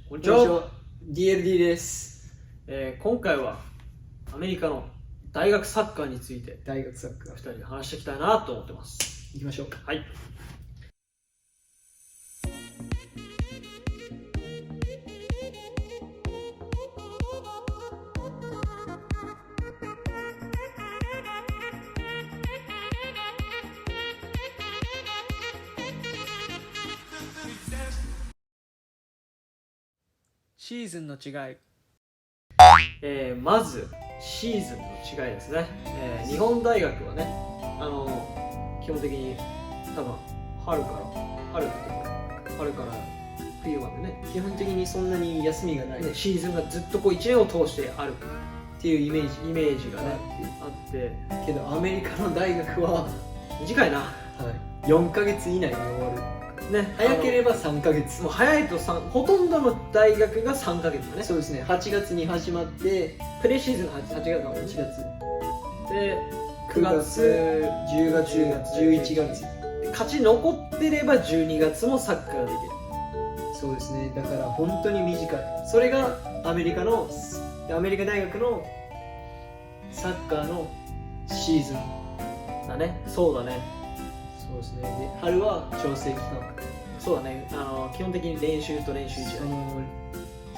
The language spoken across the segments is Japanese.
こんにちは。 DLD です。今回はアメリカの大学サッカーについて大学サッカー2人で話していきたいなと思ってます。行きましょう。はい。シーズンの違い。まずシーズンの違いですね。日本大学はね、基本的に多分春から冬までね、基本的にそんなに休みがない、シーズンがずっとこう1年を通してあるっていうイメージがねあってけど、アメリカの大学は、短いな。4ヶ月以内に終わる。ね、早ければ3ヶ月。もう早いとほとんどの大学が3ヶ月だね。そうですね。8月に始まって、プレシーズンが8月なの。8月で9月、10月、11月。勝ち残ってれば12月もサッカーができる。そうですね。だから本当に短い。それがアメリカ大学のサッカーのシーズンだね。そうだね。そうですね。で、春は調整期間。そうだね。基本的に練習と練習試合。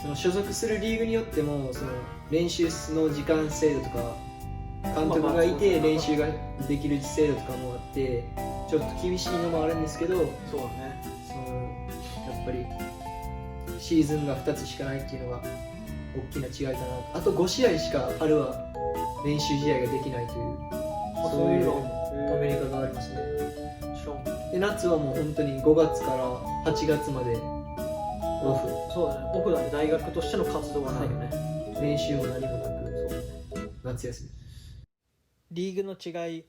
その所属するリーグによっても、その練習の時間制度とか、監督がいて練習ができる制度とかもあって、ちょっと厳しいのもあるんですけど、そうだね。やっぱりシーズンが2つしかないっていうのが大きな違いかな。あと5試合しか春は練習試合ができないという、そういうアメリカがありますね。で、夏はもう本当に5月から8月までオフ。そうだね。オフだね。大学としての活動がないよね。練習も何もなく、夏休み。リーグの違い。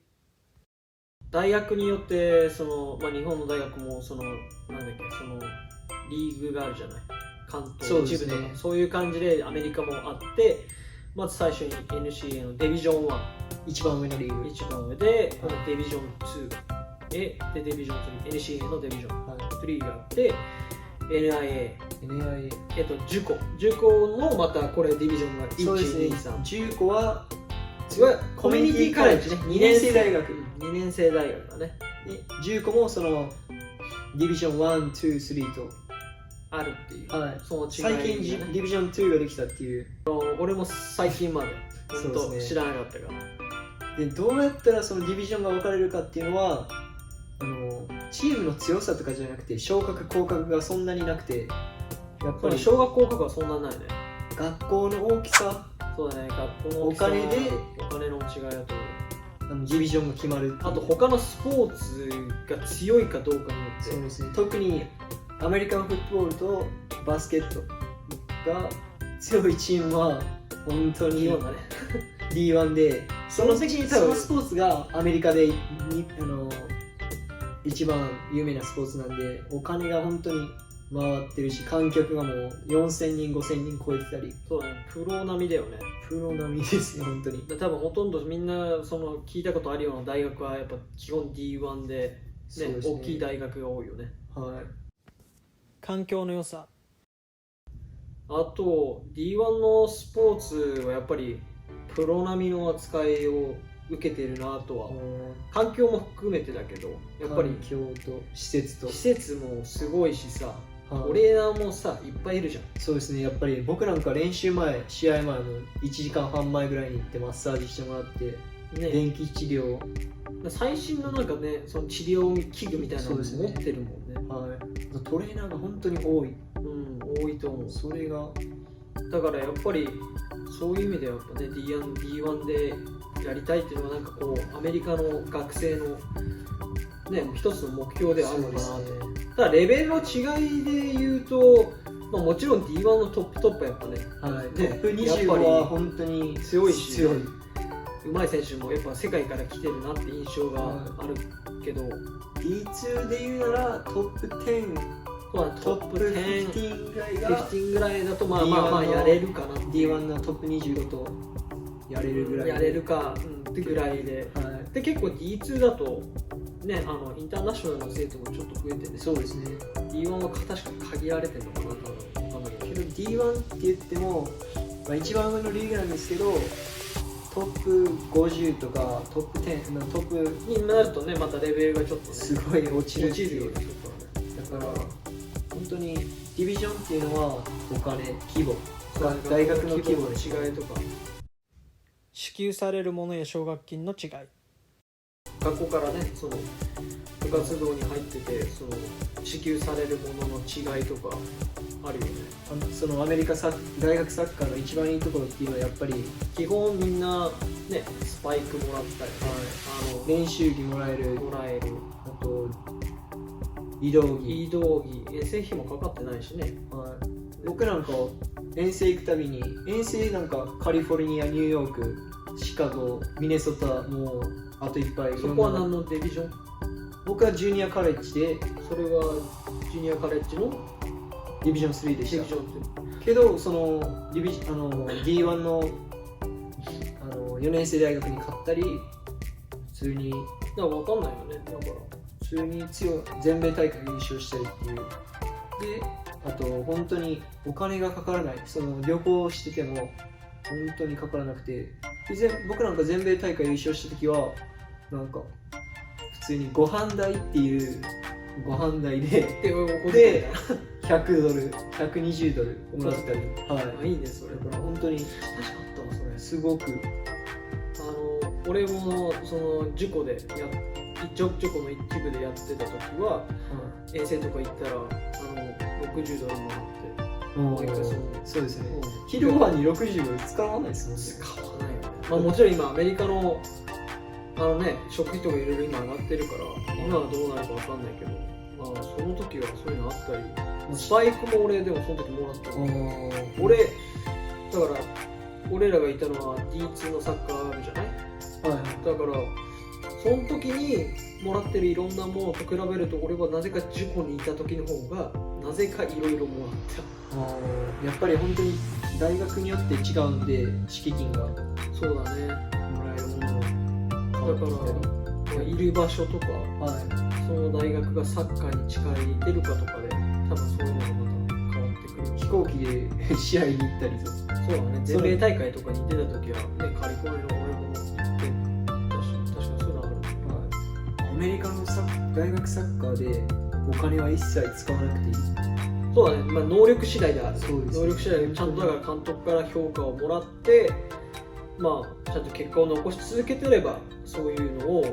大学によって日本の大学もリーグがあるじゃない。関東一部とかそういう感じでアメリカもあって、まず最初に NCAA のデビジョン1、一番上のリーグ、一番上で、デビジョン2でデビジョン3、NCAA のデビジョン3があって、NIA、塾のまたこれディビジョンが1、2、3。塾はコミュニティカレッジね。2年生大学。2年生大学だね。塾もそのディビジョン1、2、3とあるっていう。その違い、最近ディビジョン2ができたっていう。俺も最近まで本当知らなかったから。で、どうやったらそのディビジョンが分かれるかっていうのは、チームの強さとかじゃなくて、昇格降格がそんなになくて、やっぱり昇格降格はそんなないね。学校の大きさ、そうだね、学校の大きさ、お金の違いだとディビジョンが決まる。あと他のスポーツが強いかどうかによって。そうですね。特にアメリカンフットボールとバスケットが強いチームは本当に D1 で、そのスポーツがアメリカで一番有名なスポーツなんで、お金が本当に回ってるし、観客がもう4000人、5000人超えてたり。そうだね、プロ並みだよね。プロ並みですね、本当に。多分ほとんどみんな聞いたことあるような大学はやっぱ基本 D1 で、ね、大きい大学が多いよね。環境の良さ。あと D1 のスポーツはやっぱりプロ並みの扱いを受けてるなとは。環境も含めてだけど、やっぱり環境と施設もすごいしさ、トレーナーもさいっぱいいるじゃん。そうですね。やっぱり僕なんか練習前、試合前も1時間半前ぐらいに行ってマッサージしてもらって、電気治療、最新のなんかね、その治療器具みたいなのも持ってるもんね。トレーナーが本当に多い。多いと思う。それがだからやっぱりそういう意味ではやっぱね D1 でやりたいっていうのはなんかこうアメリカの学生のね一つの目標ではあるのかなと。ただレベルの違いで言うと、もちろん D1 のトップはやっぱね、トップ20は本当に強いし、うまい選手もやっぱ世界から来てるなって印象があるけど、D2 で言うならトップ10、トップ10、15ぐらいだとまあやれるかな。D1 のトップ25とやれるぐらい。やれるかってぐらいで。で結構 D2 だとね、インターナショナルの生徒もちょっと増えてね。そうですね。D1 は確かに限られてるのかなと思うけど、D1 って言っても、一番上のリーグなんですけど、トップ50とかトップ10トップになるとね、またレベルがちょっとねすごい落ちる落ちるよね。だから本当にディビジョンっていうのはお金、規模、大学の規模の違いとか、支給されるものや奨学金の違い、学校からね、その部活動に入ってて、その支給されるものの違いとかあるよね。そのアメリカ大学サッカーの一番いいところっていうのはやっぱり基本みんなね、スパイクもらったり、練習着もらえる、あと移動着、遠征費もかかってないしね。僕なんか遠征行くたびに、遠征なんかカリフォルニア、ニューヨーク、シカゴ、ミネソタ、もうあといっぱい。そこは何のディビジョン？僕はジュニアカレッジで、それはジュニアカレッジのディビジョン3でした。ディビジョンってけどそのD1 の4年生大学に勝ったり、普通にだから分かんないよね。だから普通に全米大会優勝したりっていう。で、あと本当にお金がかからない、その旅行してても本当にかからなくて、僕なんか全米大会優勝した時はなんか普通にご飯代っていうご飯代で100ドル、120ドルもらったり、いいね、それ。だから本当に確かあったわ、それ。すごく俺もそのジョコの一部でやってた時は、遠征とか行ったら60ドルもらって、もう一回そうですね。昼ご飯に60ドル使わないですもんね。使わないよね。まあもちろん今アメリカの食費とかいろいろ今上がってるから、今はどうなるかわかんないけど、まあその時はそういうのあったり、スパイクも俺でもその時もらった。だから俺らがいたのは D2 のサッカー部じゃない？だからその時にもらってるいろんなものと比べると、俺はなぜか塾にいた時の方がなぜかいろいろもらった。やっぱり本当に大学によって違うんで、敷金がそうだね、もらえるものだからいる場所とか、その大学がサッカーに近いてるかとかで多分そういうのがまた変わってくる。飛行機で試合に行ったりと。そうだね、全米大会とかに出た時は、ね、カリフォルニアの俺も行ってたし、確かにそういうのある。アメリカの大学サッカーでお金は一切使わなくていい。そうだね、まあ、能力次第である。そうです。能力次第でちゃんとだから監督から評価をもらって、まあ、ちゃんと結果を残し続けてれば、そういうのを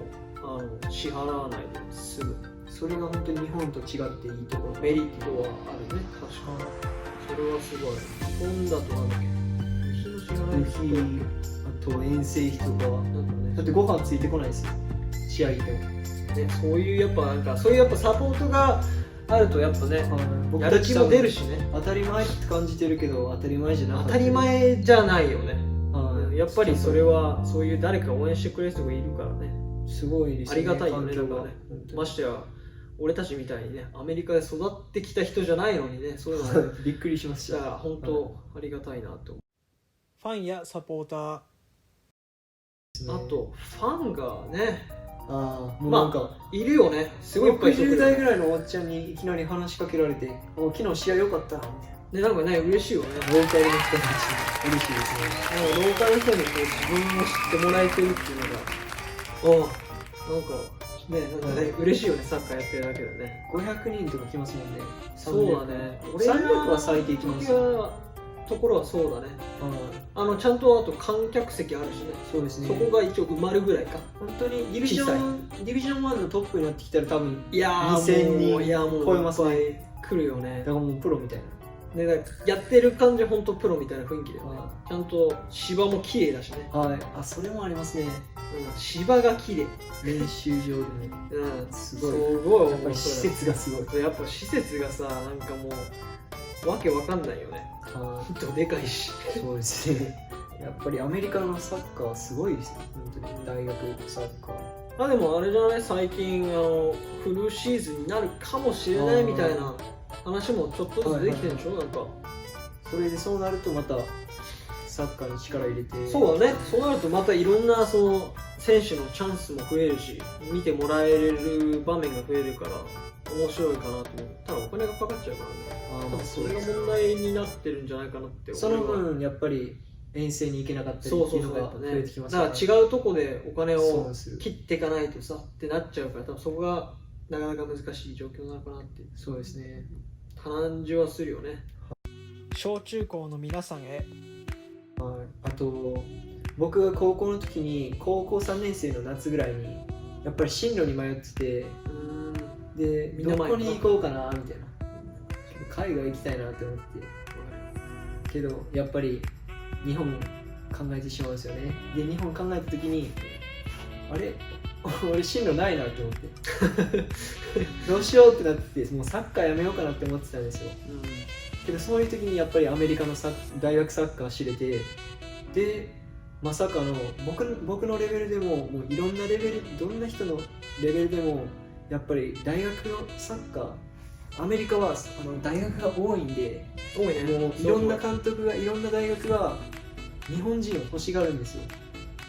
支払わないで済む。それが本当に日本と違っていいところ、メリットはあるね、確かに。それはすごい。日本だとなんだっけ、あと遠征費とか、だってご飯ついてこないですよ、試合でも。そういうそういうやっぱサポートがあるとやっぱね、やる気も出るしね。当たり前って感じてるけど、当たり前じゃなかった。当たり前じゃないよね。やっぱりそれはそういう誰か応援してくれる人がいるからね。すごいですね。ありがたいよね。だからね、ましてや俺たちみたいにね、アメリカで育ってきた人じゃないのにね、そういうのびっくりしました。本当ありがたいなと。ファンやサポーター、あとファンがね、もうなんか、いるよね。すごいいっぱい60代ぐらいのおっちゃんにいきなり話しかけられて、昨日試合良かったみたいな。なんかね、嬉しいよね。ローカルの人たち嬉しいですね。ローカルの人に自分を知ってもらえてるっていうのが、なんかね、嬉しいよね、サッカーやってるだけでね。500人とか来ますもんね。そうだね。300は最低来ますよ。ところはそうだね。ちゃんとあと観客席あるしね。そうですね。そこが一応埋まるぐらいか。本当にディビジョン1のトップになってきたら多分2000人超えますね。来るよね。だからもうプロみたいな。でやってる感じ本当プロみたいな雰囲気で、ちゃんと芝も綺麗だしね。それもありますね。芝が綺麗。練習場でね。すごい。やっぱり施設がすごい。やっぱ施設がさ、なんかもうわけわかんないよね。でかいし。そうですね。やっぱりアメリカのサッカーすごいですね。本当に大学サッカー。でもあれじゃない、最近フルシーズンになるかもしれないみたいな話もちょっとずつできてるでしょ。なんかそれでそうなるとまたサッカーに力入れて。そうだね。そうなるとまたいろんなその選手のチャンスも増えるし、見てもらえる場面が増えるから、面白いかなと思う。ただお金がかかっちゃうからね。多分それが問題になってるんじゃないかなってその分やっぱり遠征に行けなかったりっていうのが増えてきますから、だから違うとこでお金をそう切っていかないとさってなっちゃうから、多分そこがなかなか難しい状況なのかなって。そうですね、感じはするよね。小中高の皆さんへ。はい、あと僕が高校の時に高校3年生の夏ぐらいにやっぱり進路に迷ってて、でどこに行こうかなみたいな、海外行きたいなって思って、けどやっぱり日本考えてしまうんですよね。で日本考えた時にあれ俺進路ないなって思ってどうしようってなってて、もうサッカーやめようかなって思ってたんですよ。けどそういう時にやっぱりアメリカの大学サッカー知れて、でまさかの僕のレベルでも、もういろんなレベル、どんな人のレベルでもやっぱり大学のサッカー、アメリカは大学が多いんで、多いね、もういろんな監督がいろんな大学が日本人を欲しがるんですよ。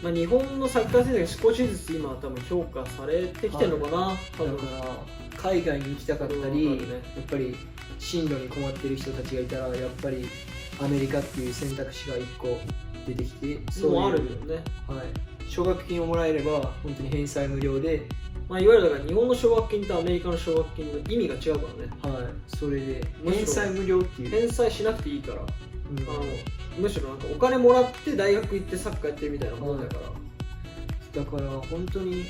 まあ、日本のサッカー選手が少しずつ今は多分評価されてきてるのかな、多分。だから海外に行きたかったり、やっぱり進路に困ってる人たちがいたらやっぱりアメリカっていう選択肢が1個出てきて、そうあるよね。はい、奨学金をもらえれば本当に返済無料で、まあ、いわゆるだから日本の奨学金とアメリカの奨学金の意味が違うからね。はい、それで返済無料っていう、返済しなくていいから、むしろなんかお金もらって大学行ってサッカーやってるみたいなもんだから、だから本当に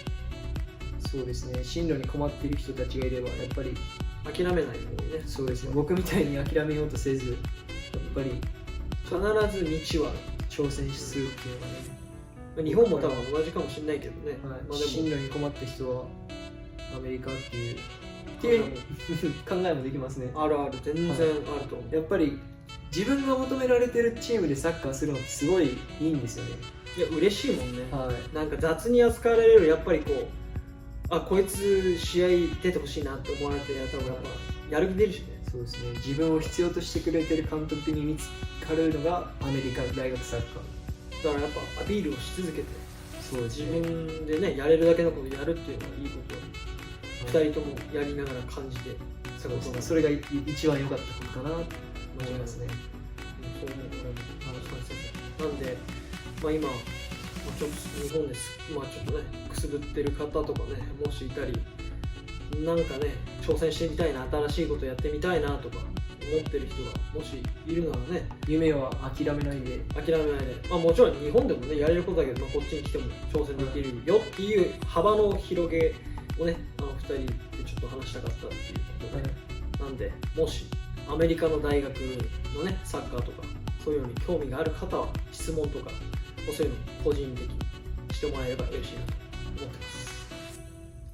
そうですね、進路に困っている人たちがいればやっぱり諦めないようにね。そうですね、僕みたいに諦めようとせず、やっぱり必ず道は挑戦するっていうのがね、日本も多分同じかもしれないけどね、はい、まあ、でも進路に困った人はアメリカっていう考えもできますね。あるある、全然あると思う。やっぱり自分が求められてるチームでサッカーするのってすごいいいんですよね。いや嬉しいもんね、はい、なんか雑に扱われるよりやっぱりこう、あ、こいつ試合出てほしいなって思われてやった方がやっぱやる気出るしね。そうですね、自分を必要としてくれてる監督に見つかるのがアメリカの大学サッカーだからやっぱアピールをし続けて、そうです自ね、分でねやれるだけのことやるっていうのはいいことを2人ともやりながら感じて、それが一番良かったことかなと思いますね。そう思う、俺もなんで、まあ、今、ちょっと日本です、まあ、ちょっとねくすぶってる方とかね、もしいたり、なんかね挑戦してみたいな、新しいことやってみたいなとか思ってる人がもしいるならね、夢は諦めないで、諦めないで、まあ、もちろん日本でもねやれることだけど、まあ、こっちに来ても挑戦できるよっていう幅の広げをね、2人でちょっと話したかったっていうことで、なんでもしアメリカの大学のねサッカーとかそういうのに興味がある方は質問とかそういうの個人的にしてもらえれば嬉しいなと思ってます。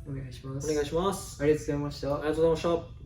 お願いします。お願いします。ありがとうございました。ありがとうございました。